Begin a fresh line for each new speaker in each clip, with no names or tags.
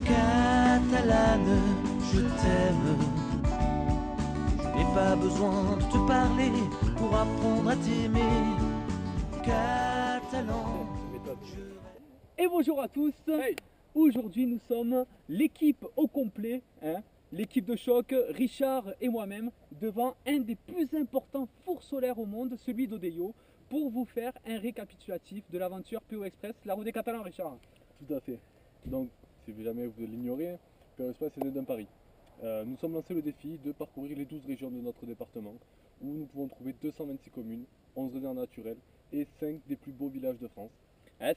Catalane, je t'aime. Je n'ai pas besoin de te parler pour apprendre à t'aimer. Catalan.
Et bonjour à tous.
Hey.
Aujourd'hui nous sommes l'équipe au complet, l'équipe de choc, Richard et moi-même, devant un des plus importants fours solaires au monde, celui d'Odeyo, pour vous faire un récapitulatif de l'aventure PO Express, la route des Catalans, Richard.
Tout à fait. Donc, si jamais vous l'ignorez, PO Express est né d'un pari. Nous sommes lancés le défi de parcourir les 12 régions de notre département, où nous pouvons trouver 226 communes, 11 réserves naturelles et 5 des plus beaux villages de France.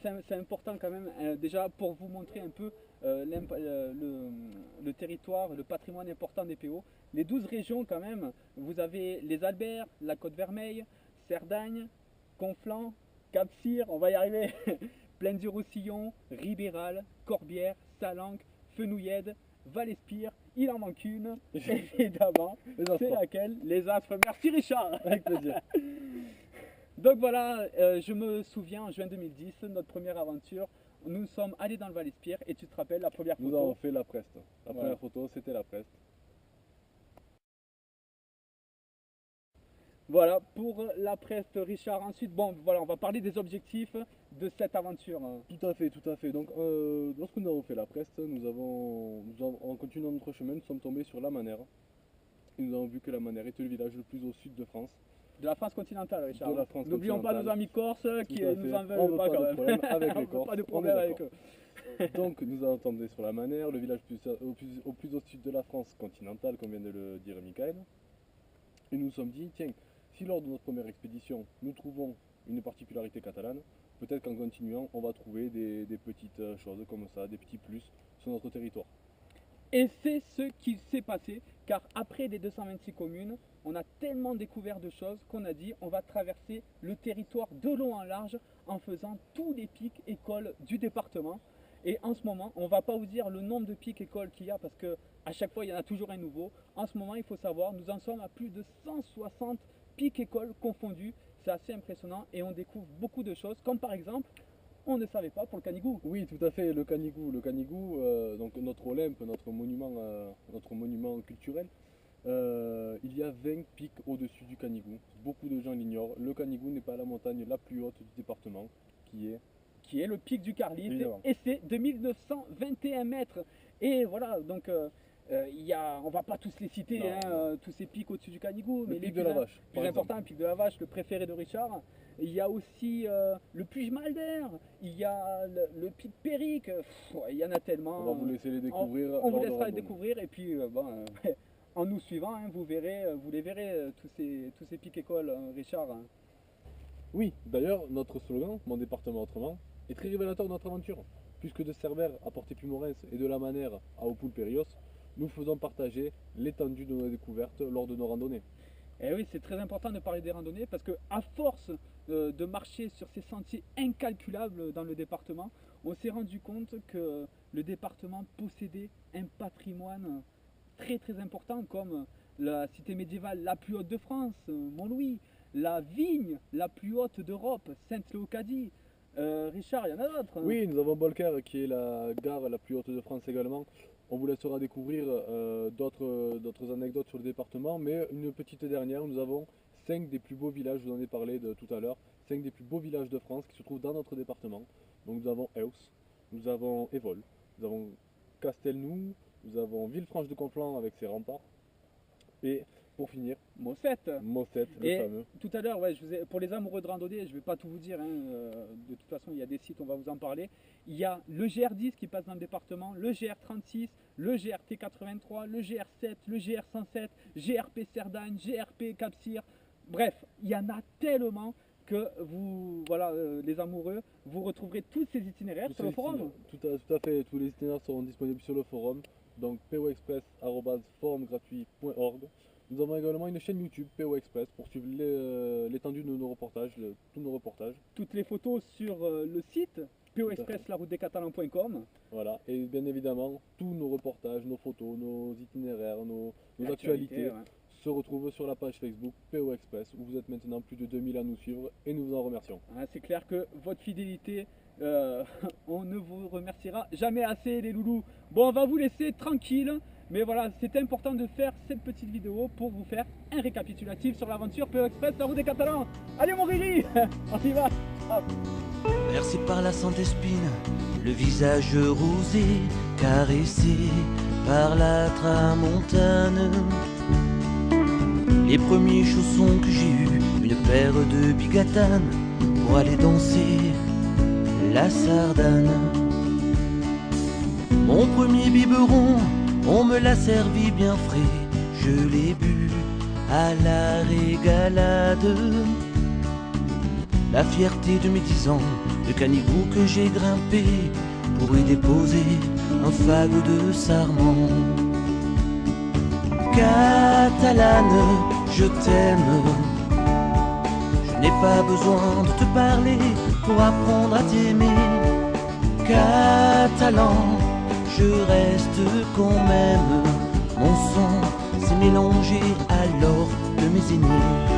C'est important quand même, déjà pour vous montrer un peu le territoire, le patrimoine important des PO. Les 12 régions quand même, vous avez les Alberts, la Côte-Vermeille, Cerdagne, Conflans, Cap-Cyr, on va y arriver, Plaine du Roussillon, Ribéral, Corbière, Salanque, Fenouillède, Val-Espire, il en manque une, évidemment, c'est laquelle? Les Aspres. Merci Richard.
Avec plaisir.
Donc voilà, je me souviens en juin 2010, notre première aventure, nous sommes allés dans le Val-Espire et tu te rappelles la première photo?
Nous avons fait la Preste. La
Voilà.
première photo, c'était la Preste.
Voilà, pour la Preste, Richard. Ensuite, bon, voilà, on va parler des objectifs de cette aventure.
Tout à fait, tout à fait. Donc, lorsque nous avons fait la Preste, en continuant notre chemin, nous sommes tombés sur la Manère. Et nous avons vu que la Manère était le village le plus au sud de France.
De la France continentale, Richard.
De la France
N'oublions pas nos
continentale.
amis corses qui
Tout à
nous
fait.
en
On
veulent
veut
pas
pas
quand
de
même.
problème avec les
On veut
Corses,
pas de
on est
problème avec
d'accord.
eux.
Donc nous avons tombé sur la Manère, le village au plus au sud de la France continentale, comme vient de le dire Michael. Et nous nous sommes dit, tiens, si lors de notre première expédition, nous trouvons une particularité catalane, peut-être qu'en continuant, on va trouver des petites choses comme ça, des petits plus sur notre territoire.
Et c'est ce qui s'est passé, car après les 226 communes, on a tellement découvert de choses qu'on a dit on va traverser le territoire de long en large en faisant tous les pics écoles du département. Et en ce moment, on ne va pas vous dire le nombre de pics écoles qu'il y a parce que à chaque fois il y en a toujours un nouveau. En ce moment, il faut savoir, nous en sommes à plus de 160 pics écoles confondus. C'est assez impressionnant et on découvre beaucoup de choses, comme par exemple, on ne savait pas pour le Canigou.
Oui, tout à fait, le Canigou. Le Canigou, donc notre Olympe, notre monument culturel, il y a 20 pics au-dessus du Canigou. Beaucoup de gens l'ignorent. Le Canigou n'est pas la montagne la plus haute du département,
Qui est le pic du Carlite,
Évidemment.
et c'est 2921 mètres. Et voilà, donc on va pas tous les citer,
Non.
tous ces pics au-dessus du Canigou, mais
pic
les
de la Vache,
plus
par
importants, le pic de la Vache, le préféré de Richard. Il y a aussi le Puy-Malder, il y a le pic Péric, il y en a tellement.
On va vous laisser les découvrir.
On vous
lors de
laissera les
randonnée.
découvrir, et puis en nous suivant, vous les verrez, tous ces pics écoles, Richard.
Oui, d'ailleurs, notre slogan, Mon département autrement, est très révélateur de notre aventure. Puisque de Cerbère à Porté-Puymorens et de la Manère à Opoul-Périos, nous faisons partager l'étendue de nos découvertes lors de nos randonnées.
Et oui, c'est très important de parler des randonnées parce que à force de marcher sur ces sentiers incalculables dans le département, on s'est rendu compte que le département possédait un patrimoine très très important comme la cité médiévale la plus haute de France, Montlouis, la vigne la plus haute d'Europe, Sainte-Léocadie. Richard, il y en a d'autres.
Oui, nous avons Bolker qui est la gare la plus haute de France également. On vous laissera découvrir d'autres anecdotes sur le département, mais une petite dernière, nous avons 5 des plus beaux villages, je vous en ai parlé tout à l'heure, 5 des plus beaux villages de France qui se trouvent dans notre département. Donc nous avons Eus, nous avons Évol, nous avons Castelnou, nous avons Villefranche de Conflans avec ses remparts, et pour finir,
Mossette.
Mossette, le
Et
fameux.
tout à l'heure, pour les amoureux de randonnée, je ne vais pas tout vous dire, de toute façon il y a des sites, on va vous en parler. Il y a le GR10 qui passe dans le département, le GR36, le GRT83, le GR7, le GR107, GRP Cerdagne, GRP Cap-Cyr. Bref, il y en a tellement que vous, voilà, les amoureux, vous retrouverez tous ces itinéraires sur le forum.
Tout à fait, tous les itinéraires seront disponibles sur le forum, donc poexpress@forumgratuit.org. Nous avons également une chaîne YouTube PO Express pour suivre l'étendue de nos reportages, tous nos reportages.
Toutes les photos sur le site poexpress-la-route-des-catalans.com.
Voilà, et bien évidemment, tous nos reportages, nos photos, nos itinéraires, nos
L'actualité,
actualités se retrouvent sur la page Facebook PO Express où vous êtes maintenant plus de 2000 à nous suivre et nous vous en remercions.
C'est clair que votre fidélité On ne vous remerciera jamais assez les loulous. Bon, on va vous laisser tranquille. Mais voilà, c'était important de faire cette petite vidéo pour vous faire un récapitulatif sur l'aventure PO Express, la route des Catalans. Allez mon Rili, on y va. Hop.
Bercé par la Sainte-Espine, le visage rosé, caressé par la tramontane. Les premiers chaussons que j'ai eus, une paire de bigatanes pour aller danser la sardane. Mon premier biberon, on me l'a servi bien frais, je l'ai bu à la régalade. La fierté de mes 10 ans, le canigou que j'ai grimpé pour y déposer un fagot de sarment. Catalane, je t'aime, je n'ai pas besoin de te parler pour apprendre à t'aimer. Catalan, je reste quand même, mon sang s'est mélangé à l'or de mes aînés.